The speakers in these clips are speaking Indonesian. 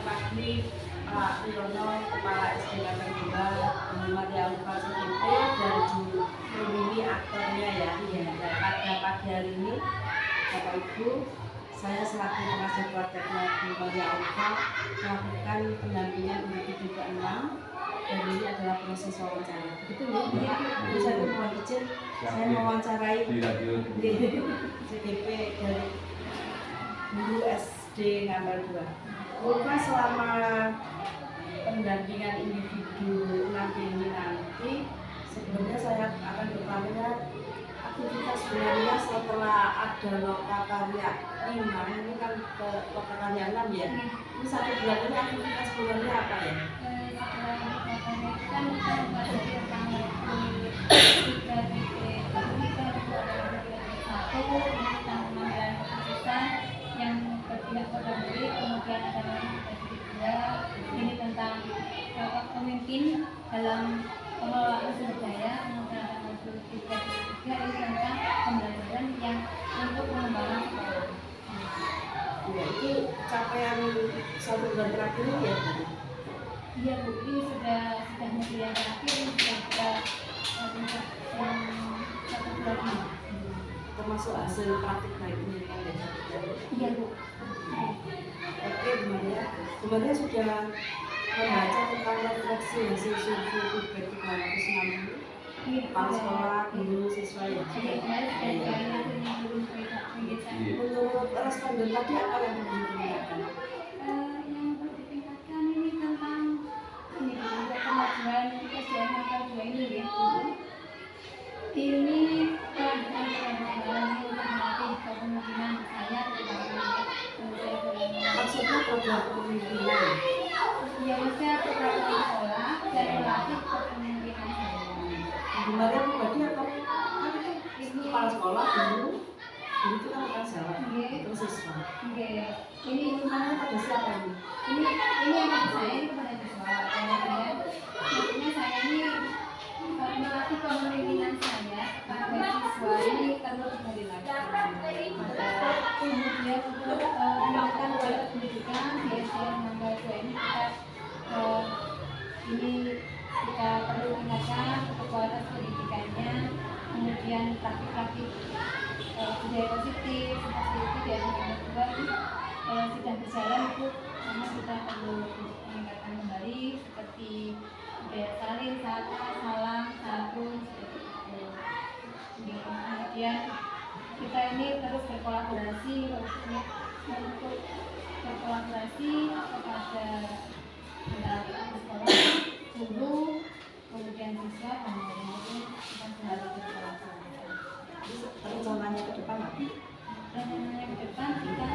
pagi Pak Riono, Kepala SD Lantai 2, Maria Ulfa CGP, dan Bu Mimi aktornya ya. Pada pagi hari ini, Bapak Ibu, saya selaku pengajar prakteknya Bu Maria Ulfa melakukan pendampingan individu ke-6, dan ini adalah proses wawancara. Begitu ya? Saya mohon izin, saya mewawancarai CGP dari Guru SD Ngambal 2. Ulfa selama pendampingan individu ini nanti, sebelumnya saya akan bertanya aktivitas bulannya setelah ada loka karya 5, ini kan ke loka karya 6 ya. Ini 1 bulan ini aktivitas bulannya apa ya? Kan yang berpihak pada murid, kemudian ada kedua ini tentang pemimpin dalam pengelolaan sumber daya, kemudian ada modul 3 ini tentang pembelajaran yang untuk mengembangkan sekolah. Ya, itu capaian 1 bulan terakhir ya Bu? Iya Bu, ini sudah yang terakhir, ini sudah kita yang 1 bulan ini. Termasuk hasil praktik baiknya kan ya? Iya Bu. Oke Bu Maria, Bu Maria sudah membaca tentang refleksi hasil survei feedback 360 kepala sekolah, guru, siswa ya? Menurut responden tadi apa yang perlu ditingkatkan? Yang perlu ditingkatkan ini tentang ini kemajuan SDM Ngambal 2 ini ya. Ini kelanjutan untuk melatih kepemimpinan saya Maksudnya program kepemimpinan? ya, maksudnya program sekolah dan melatih kepemimpinan saya. Bu Maria pribadi atau kan itu kepala sekolah, guru itu kan akan jawab, terus siswa. Ini Mana pada siapa ini? Ini yang pada saya, ini kepada siswa. Kemudian maksudnya saya ini melatih kepemimpinan saya agar siswa ini terus dilatih. Kemudian untuk meningkatkan kualitas pendidikan di SDN Ngambal 2 ini kita perlu tingkatkan untuk kualitas pendidikannya, kemudian praktik-praktik budaya positif seperti itu di SDN Ngambal 2 ini sudah berjalan itu, karena kita perlu meningkatkan kembali seperti budaya saling, sapa, salam, santun seperti itu. Kemudian kita ini terus berkolaborasi untuk berkolaborasi kepada antara sekolah, guru, kemudian siswa, kemudian kita selalu berkolaborasi. Rencananya ke depan apa? Rencananya ke depan kita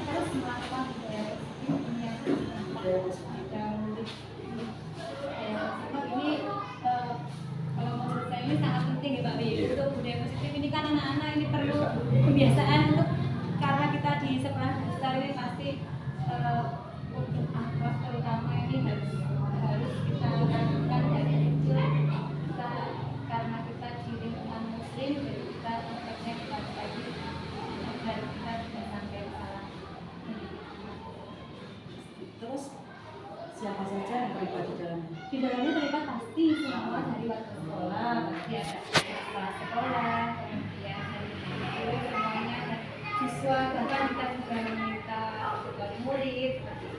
terus melakukan budaya positif yang ini kalau menurut saya ini sangat penting ya Pak Wi. Untuk budaya positif ini kan anak-anak ini perlu kebiasaan untuk, karena kita di sekolah besar ini pasti untuk akhlak terutama ini harus kita lakukan dari kecil. Kita karena kita di lingkungan muslim, jadi kita tempatnya kita bagi agar kita tidak sampai salah. Terus siapa saja yang terlibat di dalamnya? Di dalamnya terlibat pasti semua dari warga sekolah, pasti ada kepala sekolah, kemudian dari guru, semuanya ada siswa, bahkan kita juga meminta wali murid seperti itu.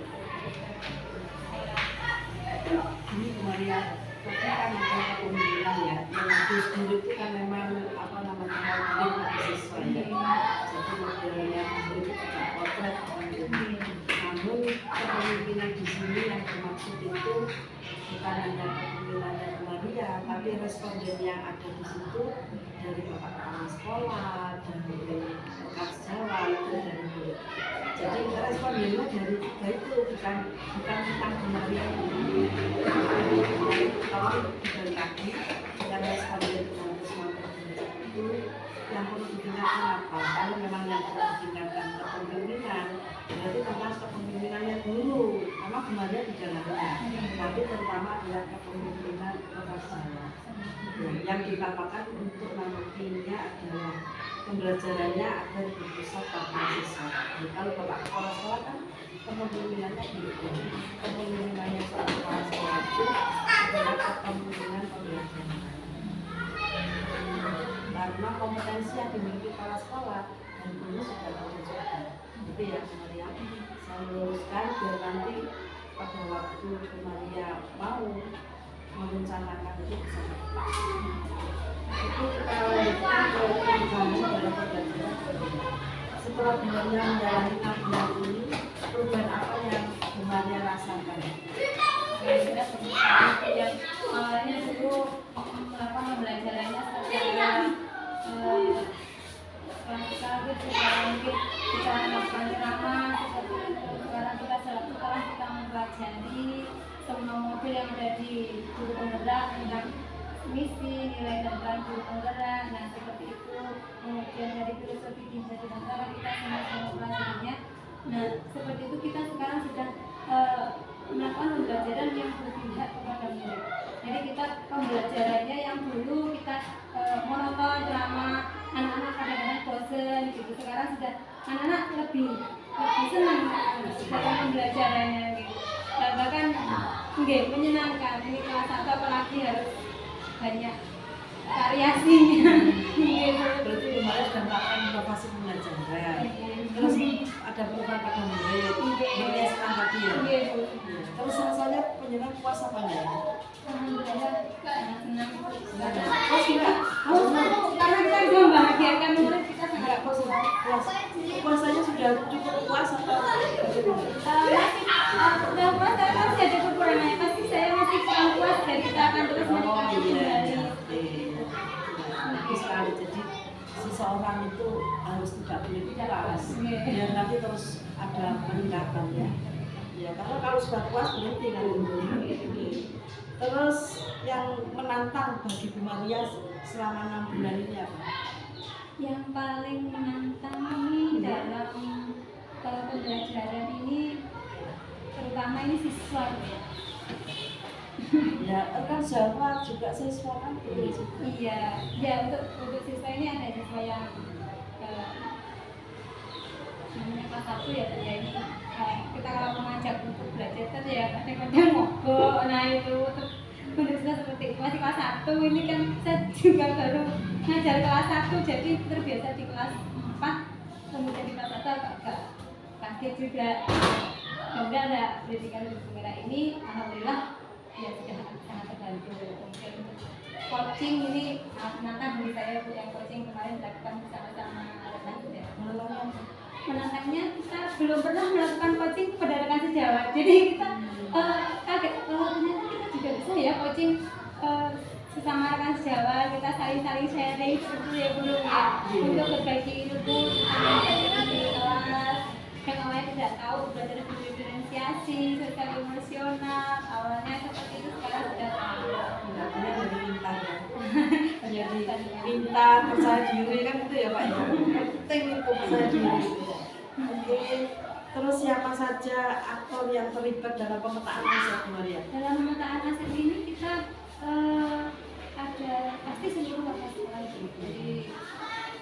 Ini Bu Maria, tapi kan ada kepemimpinan ya, yang Gus Dur itu kan memang apa namanya mau siswa ya. Jadi modelnya Gus Dur itu tidak potret namun kepemimpinan di sini yang bermaksud itu bukan hanya kepemimpinannya Bu Maria, tapi responden yang ada di situ dari Bapak Kepala Sekolah, dari Rekan Sejawat, dan dari murid. Jadi respondennya dari 3 itu bukan tentang Bu Maria ini. Kalau dari kaki yang responden dengan semua itu yang perlu ditingkatkan apa? Kalau memang yang perlu ditingkatkan kepemimpinan, berarti tentang kepemimpinannya dulu. memang sebenarnya di dalamnya, tapi terutama adalah kepemimpinan kebangsaan. Yang ditambahkan untuk nantinya adalah pembelajarannya agar berpusat pada siswa. Jadi kalau bapak kepala sekolah kan kepemimpinannya gitu, kepemimpinannya seorang kepala sekolah itu adalah kepemimpinan pembelajaran. Karena kompetensi yang dimiliki kepala sekolah dan guru sudah menunjukkan. Itu ya Bu Maria. Saya luruskan biar nanti pada waktu Bu Maria mau merencanakan itu bisa tepat. Itu kita lanjutkan ke perubahan dalam pembelajaran. Setelah Bu Maria menjalani 6 bulan ini, perubahan apa yang Bu Maria rasakan? Yang awalnya dulu pembelajarannya secara kelas mungkin kita melakukan ceramah seperti itu. Sekarang kita mempelajari semua modul yang ada di guru penggerak tentang misi, nilai dan peran guru penggerak. Nah seperti itu. Kemudian dari filosofi tinja di antara kita semua pelajarinya. Nah seperti itu kita sekarang sudah melakukan pembelajaran yang berpihak kepada murid. Jadi kita pembelajarannya yang dulu kita monoton ceramah, anak-anak kadang-kadang bosen gitu. Sekarang sudah anak-anak lebih senang dalam pembelajarannya gitu. Dan bahkan menyenangkan. Ini kelas 1 apalagi harus banyak variasinya. Berarti kemarin sudah melakukan inovasi pembelajaran. Terus ada perubahan pada murid, muridnya senang tadi ya. Terus rasanya penyenang puas apa enggak? Alhamdulillah senang. Puas enggak? Karena kita bisa membahagiakan murid kita sangat Puas. Puasanya sudah cukup puas atau masih udah puas tapi masih ada kekurangannya. Pasti saya masih kurang puas dan kita akan terus meningkatkan kembali. Bagus sekali. Jadi seseorang itu harus tidak boleh puas, biar nanti terus ada peningkatan ya. Ya karena kalau sudah puas berhenti kan. Terus yang menantang bagi Bu Maria selama 6 bulan ini apa? Yang paling menantang ini dalam pembelajaran ini terutama ini siswa ya. Ya kan Jawa juga siswa kan betul. Iya, ya untuk siswa ini ada siswa yang namanya kelas 1 ya, ya ini kita kalau mengajak untuk belajar kan ya kadang-kadang mogok. Nah itu untuk kita seperti itu masih kelas 1 ini kan saya juga baru ngajar kelas 1 jadi terbiasa di kelas 4 kemudian di kelas 1 agak kaget juga. Kemudian ada pendidikan guru penggerak ini alhamdulillah ya sudah sangat terbantu. Kemudian untuk coaching ini menantang bagi saya yang coaching kemarin dilakukan bersama-sama rekan sejawat. Menantangnya kita belum pernah melakukan coaching pada rekan sejawat, jadi kita kaget ternyata kita juga bisa ya coaching sesama rekan sejawat, kita saling sharing seperti yang belum ya untuk berbagi ilmu tentang di kelas yang awalnya tidak tahu belajar diferensiasi, sosial emosional awalnya seperti itu sekarang sudah tahu. Artinya jadi pintar ya. Jadi pintar, percaya diri kan itu ya Pak ya. Penting itu percaya diri. Oke. Terus siapa saja aktor yang terlibat dalam pemetaan aset Bu Maria? Dalam pemetaan aset ini kita ada pasti seluruh bapak sekolah itu. Jadi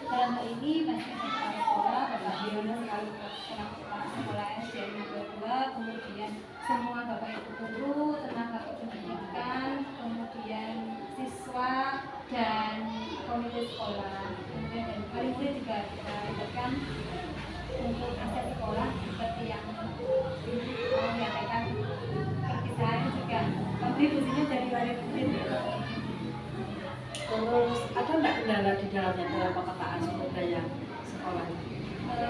dalam hal ini pasti kepala sekolah, Bapak Diono selalu kepala sekolah SD 22, kemudian semua bapak ibu guru, tenaga kependidikan, kemudian siswa dan komite sekolah, kemudian dari wali murid juga kita libatkan untuk aset sekolah seperti yang menyampaikan perpisahan juga kontribusinya dari wali murid. Terus ada nggak kendala di dalamnya dalam pemetaan sumber daya sekolah ini? Ada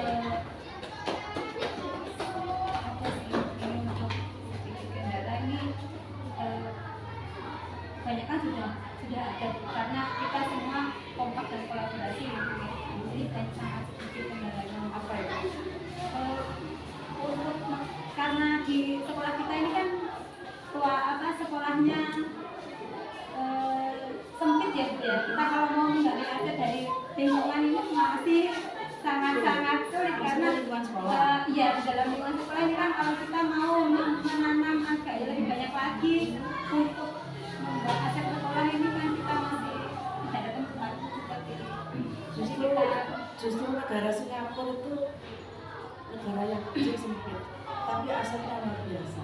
sih ini untuk sedikit kendala ini banyak kan sudah ada karena kita semua kompak dan kolaborasi jadi sangat sedikit kendalanya. Apa ya? Karena di sekolah kita ini kan sekolahnya sempit ya Bu ya. Kita kalau mau menggali aset dari lingkungan ini masih sangat sulit karena lingkungan sekolah. iya di dalam lingkungan sekolah ini kan kalau kita mau menanam agak lebih banyak lagi untuk membuat aset sekolah ini kan kita masih tidak ada tempat seperti itu. Justru negara Singapura itu negara yang kecil sempit, tapi asetnya luar biasa.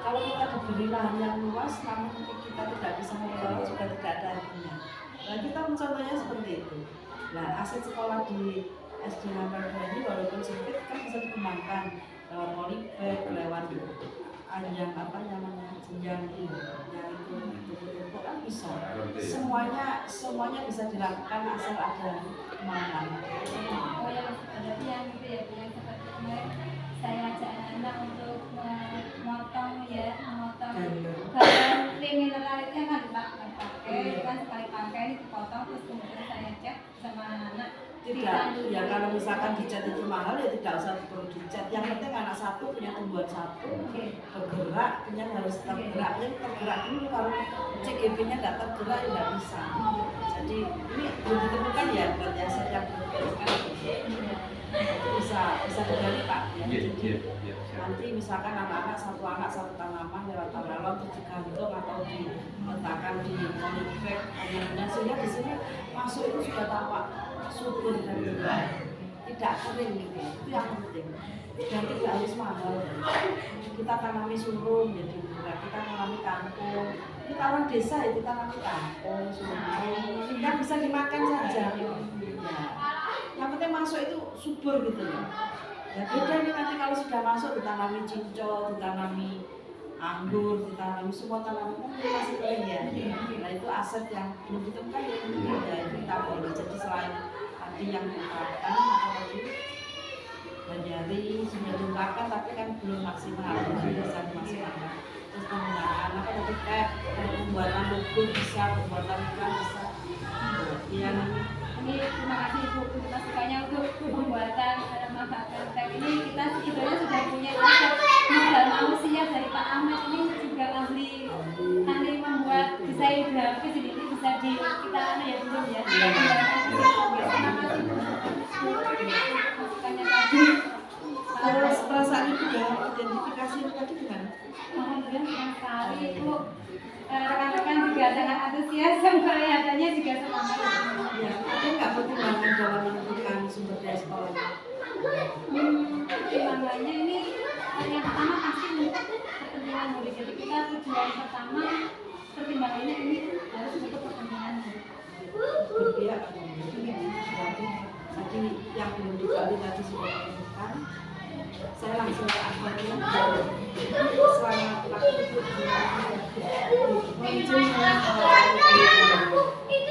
Kalau kita diberi lahan yang luas, namun kita tidak bisa mengelola juga tidak ada artinya. Nah, kita mencontohnya seperti itu. Nah, aset sekolah di SD Nampak ini walaupun sempit kan bisa dikembangkan lewat polybag, lewat yang apa namanya jenjang yang itu kan bisa. Semuanya bisa dilakukan asal ada kemampuan. Oh ya, berarti yang itu ya, yang seperti kemarin saya ajak anak untuk memotong bahan mineral itu yang kan dipakai, itu kan sekali pakai ini dipotong terus kemudian saya cek sama anak. Tidak, ya kalau misalkan dicat itu mahal ya tidak usah perlu dicat. Yang penting anak satu punya tumbuhan satu, bergerak, punya harus tergerak. Yang tergerak dulu kalau CGB-nya tidak tergerak ya tidak bisa. Jadi ini belum ditemukan ya buat aset yang belum ditemukan. Bisa digali Pak ya. Jadi nanti misalkan anak-anak satu tanaman lewat balon terus digantung atau diletakkan di polybag hanya sehingga di sini masuk itu sudah tampak subur dan tidak kering gitu. Itu yang penting. Dan tidak harus mahal. Kita tanami surum jadi murah. Kita tanami kangkung. Kita orang desa ya kita tanami kangkung, surum. Yang bisa dimakan saja. Ya. Yang penting masuk itu subur gitu loh. Ya beda nih nanti kalau sudah masuk ditanami cincau, ditanami anggur, ditanami semua tanaman kan masih kering ya. Nah itu aset yang belum ditemukan ya kita boleh. Jadi selain tadi yang diungkapkan apalagi Banjari sudah diungkapkan tapi kan belum maksimal, belum bisa dimaksimalkan. Terus penggunaan apa tadi kayak pembuatan logo bisa, pembuatan iklan bisa. Yang ini terima kasih Ibu masukannya untuk pembuatan manfaatkan tag ini. Kita sebetulnya sudah punya konsep modal manusia dari Pak Ahmad ini juga ahli membuat desain grafis ini bisa kita ya belum ya. Masukannya tadi. terus perasaan Ibu dalam identifikasi itu tadi gimana? Alhamdulillah senang sekali Ibu. Rekan-rekan juga sangat antusias, kelihatannya juga semangat. Ya, ada nggak pertimbangan dalam menentukan sumber daya sekolah? Pertimbangannya ini yang pertama pasti untuk kepentingan murid. Jadi kita tujuan pertama pertimbangannya ini harus untuk kepentingan murid. Berpihak atau tadi yang belum digali tadi sudah ditemukan. Saya langsung ke akhirnya selama waktu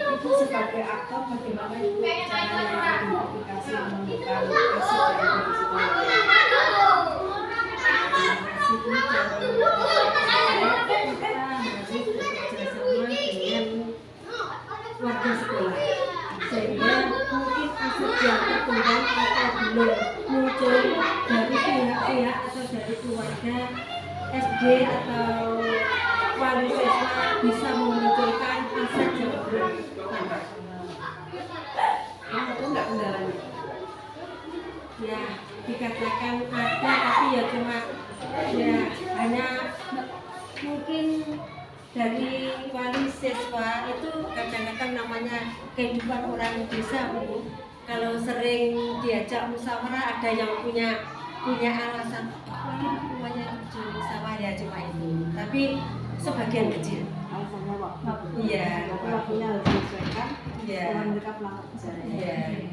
itu sebagai aktor bagaimana itu cara identifikasi menemukan aset yang ada di sekolah. Kita harus bekerjasama dengan warga sekolah sehingga mungkin aset yang terkembang atau belum muncul dari pihak-pihak atau dari keluarga SD atau wali siswa bisa memunculkan aset yang belum tampak. Ada nggak kendalanya? Ya dikatakan ada tapi ya cuma ya hanya mungkin dari wali siswa itu kadang-kadang namanya kehidupan orang desa Bu. Kalau sering diajak musyawarah ada yang punya alasan semuanya musyawarah ya cuma itu. Tapi sebagian kecil. Alasannya waktu. Iya. Waktunya harus disesuaikan. Iya. Setelah mereka pulang kerja. Iya.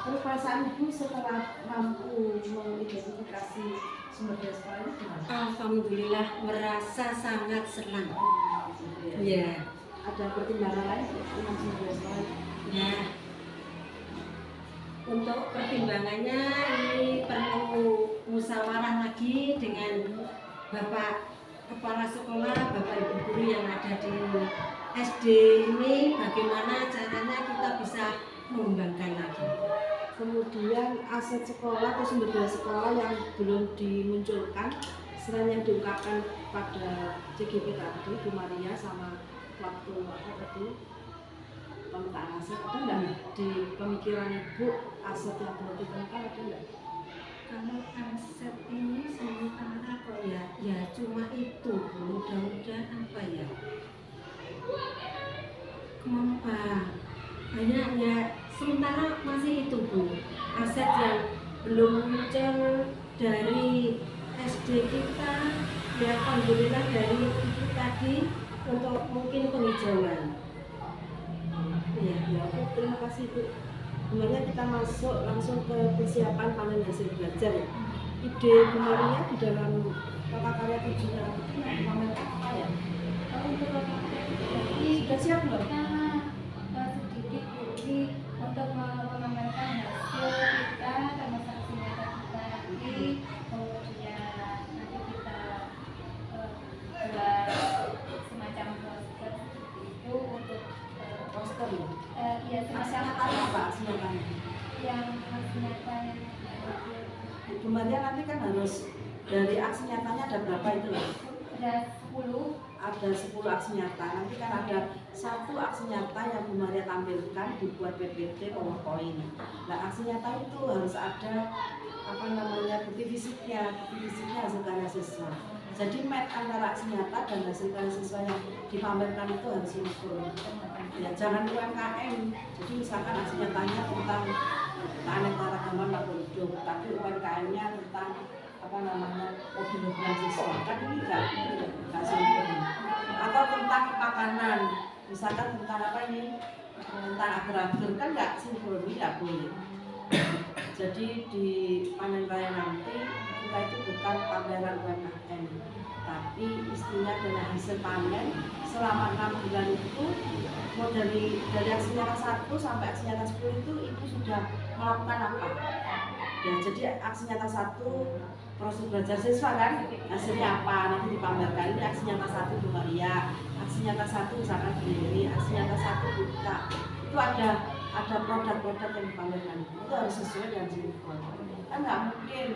Terus perasaan Ibu setelah mampu mengidentifikasi sumber daya sekolah ini gimana? Alhamdulillah merasa sangat senang. Iya. Ada pertimbangan lain dengan sumber daya sekolah? Ya. Untuk pertimbangannya ini perlu musyawarah lagi dengan Bapak Kepala Sekolah, Bapak Ibu Guru yang ada di SD ini, bagaimana caranya kita bisa mengembangkan lagi. Kemudian aset sekolah atau sumber daya sekolah yang belum dimunculkan selain yang diungkapkan pada CGP tadi, Bu Maria sama waktu apa tadi pemetaan aset ada nggak di pemikiran Ibu aset yang perlu ditemukan ada nggak? Kalau aset ini sementara kok ya cuma itu Bu. Mudah-mudahan apa ya, kemampuan banyak ya, sementara masih itu Bu, aset yang belum muncul dari SD kita ya, alhamdulillah dari itu tadi untuk mungkin penghijauan ya. Oke, terima kasih Bu. Sebenarnya kita masuk langsung ke persiapan panen hasil belajar ya. Ide Bu Maria di dalam kakak karya tujuhnya memamerkan apa ya? Untuk jadi Sudah siap belum? kita sedikit ini untuk memamerkan hasil kita termasuk aksi nyata kita nanti, kemudian nanti kita buat semacam poster seperti itu untuk Poster ya? ya semacam Apa aksinya? yang aksi nyata yang Bu Maria nanti kan harus dari aksi nyatanya ada berapa itu ya? ada 10. Ada 10 aksi nyata. Nanti kan ada satu aksi nyata yang Bu Maria tampilkan dibuat PPT PowerPoint. Nah, aksi nyata itu harus ada apa namanya bukti fisiknya hasil karya siswa. Jadi match antara aksi nyata dan hasil karya siswa yang dipamerkan itu harus sinkron. Ya, jangan UMKM. Jadi misalkan aksi nyatanya tentang keanekaragaman makhluk hidup, tapi UMKM-nya tentang apa namanya mobil-mobilan siswa. Kan ini nggak sinkron. Atau tentang makanan, misalkan tentang apa ini, tentang agar-agar, kan nggak sinkron, nggak boleh. Jadi di panen raya nanti kita itu bukan pameran UMKM, tapi istinya adalah hasil panen selama 6 bulan itu. Mau dari aksi nyata 1 sampai aksi nyata 10 itu Ibu sudah melakukan apa? Ya, jadi aksi nyata 1 proses belajar siswa kan, hasilnya apa nanti dipamerkan. Ini aksi nyata 1 Bu Maria, aksi nyata 1 misalkan sendiri, aksi nyata 1 buka. Itu ada produk-produk yang dipamerkan. Itu harus sesuai dengan sinkron. Kan nggak mungkin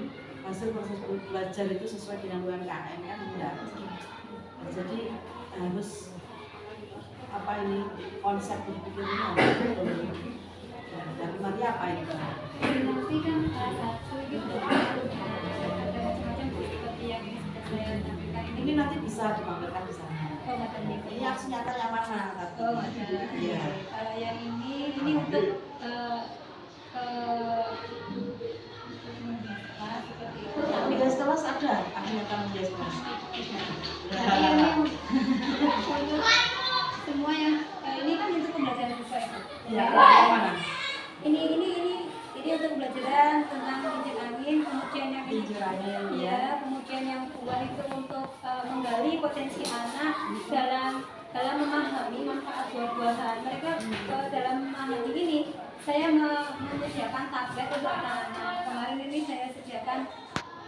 hasil proses belajar itu sesuai dengan UMKM kan enggak. Jadi harus apa ini konsep berpikirnya dari Maria apa itu? Nanti kan salah satu itu ada macam-macam seperti yang ini sudah saya sampaikan Ini nanti bisa dipamerkan di sana. Oh, materi. Ini aksi nyata yang mana? Oh, materi. Iya. Kalau yang ini untuk seperti itu. Menghias kelas ada aksi nyata menghias kelas. Nah, ini untuk semua yang ini kan untuk pembelajaran siswa itu. Ya, yang mana? Ini untuk pembelajaran tentang kincir angin, kemudian yang Kincir angin, ya, kemudian yang kedua itu untuk menggali potensi anak dalam memahami manfaat buah-buahan. Mereka dalam memahami ini saya menyediakan tablet untuk anak-anak. Kemarin ini saya sediakan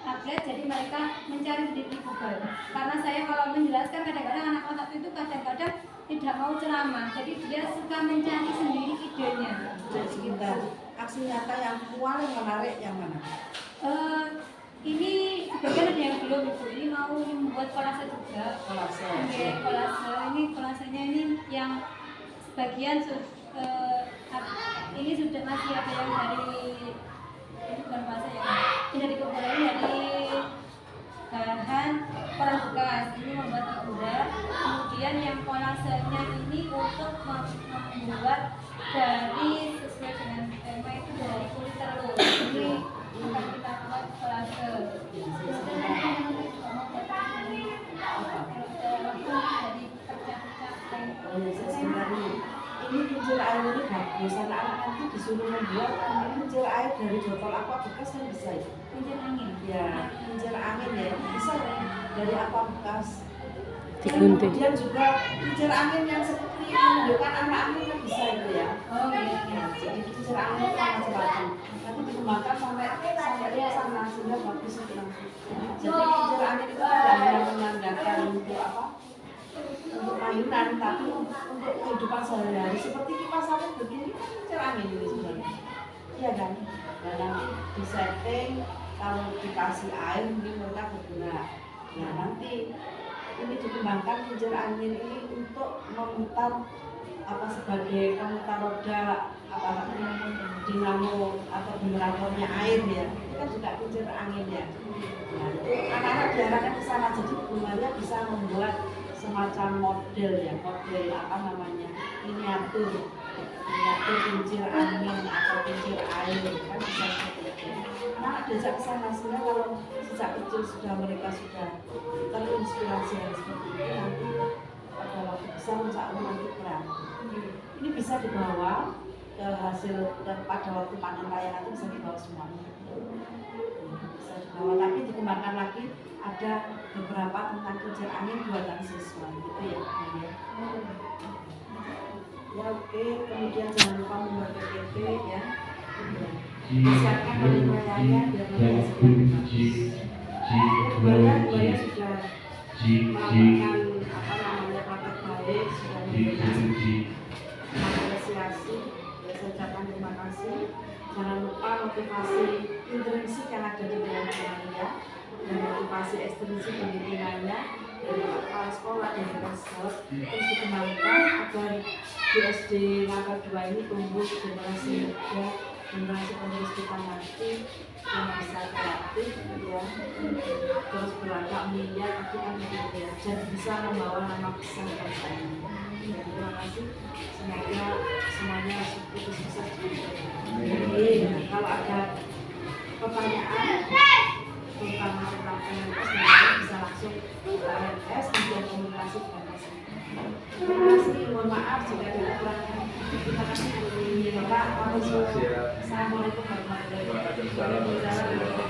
tablet, jadi mereka mencari sendiri di Google. Karena saya kalau menjelaskan kadang-kadang anak-anak itu kadang-kadang tidak mau ceramah, jadi dia suka mencari sendiri idenya. Jadi sebentar, aksi nyata yang paling menarik yang mana? Ini sebagian ada yang belum itu. Ini mau membuat kolase juga. Kolase. Oke, kolase. Ini kolasenya ini yang sebagian ini sudah masih ada yang dari ini bukan kolase ya. Ini dari kumpulan dari bahan koran bekas. Ini membuat figura. Kemudian yang kolasenya ini untuk membuat dari sesuai dengan tema itu dari kulit telur. Ini akan kita buat kolase. Ini kincir air ini bagus, anak-anak nanti disuruh membuat kincir air dari botol aqua bekas kan bisa ya? Kincir angin. Ya, kincir angin ya, bisa dari aqua bekas. Digunting. Kemudian juga kincir angin yang seperti menunjukkan anak angin kan bisa itu ya. Oh iya. Ya, jadi kincir angin itu macam-macam. Nanti dikembangkan sampai ke sana sehingga bagus itu langsung. Jadi kincir angin itu tidak hanya menandakan untuk apa? Untuk mainan, tapi untuk kehidupan sehari-hari seperti kipas angin begini kan kincir angin ini sebenarnya. Iya kan? Dan nanti di setting kalau dikasih air mungkin mereka bergerak. Nah nanti ini dikembangkan kincir angin ini untuk memutar apa sebagai pemutar roda apa dinamo atau generatornya air ya, itu kan juga kincir angin ya. Nah, itu anak-anak diarahkan ke sana, jadi Bu Maria bisa membuat semacam model ya, model apa namanya, miniatur kincir angin atau kincir air kan bisa seperti itu. Anak diajak ke sana, sebenarnya kalau sejak kecil sudah mereka sudah terinspirasi hal seperti itu, nanti pada waktu besar insya Allah nanti peran. Ini bisa dibawa ke hasil pada waktu panen raya nanti bisa dibawa semuanya. Bisa dibawa, tapi dikembangkan lagi ada beberapa tentang kincir angin buatan siswa gitu ya. Ya oke, kemudian jangan lupa membuat PPT ya. Siapkan oleh bayarnya biar nanti bayar sudah melakukan apa namanya praktek baik, sudah memberikan apresiasi. Ya, saya ucapkan terima kasih. Jangan lupa motivasi intrinsik yang ada di dalam Maria dan motivasi ekstrinsik pembinaan dari kepala sekolah dan sekolah terus dikembangkan agar di SD langkah 2 ini tumbuh generasi muda, generasi penerus kita nanti yang bisa kreatif ya, terus berlagak mulia tapi kan ya, dan bisa membawa nama besar bangsa ini. Ya, terima kasih, semoga semuanya sukses. Kalau ada pertanyaan terutama tentang PNS, bisa langsung ke PNS dan komunikasi dengan PNS. Terima kasih, mohon maaf jika ada kekurangan. Terima kasih Bu Bapak. Assalamualaikum warahmatullahi wabarakatuh.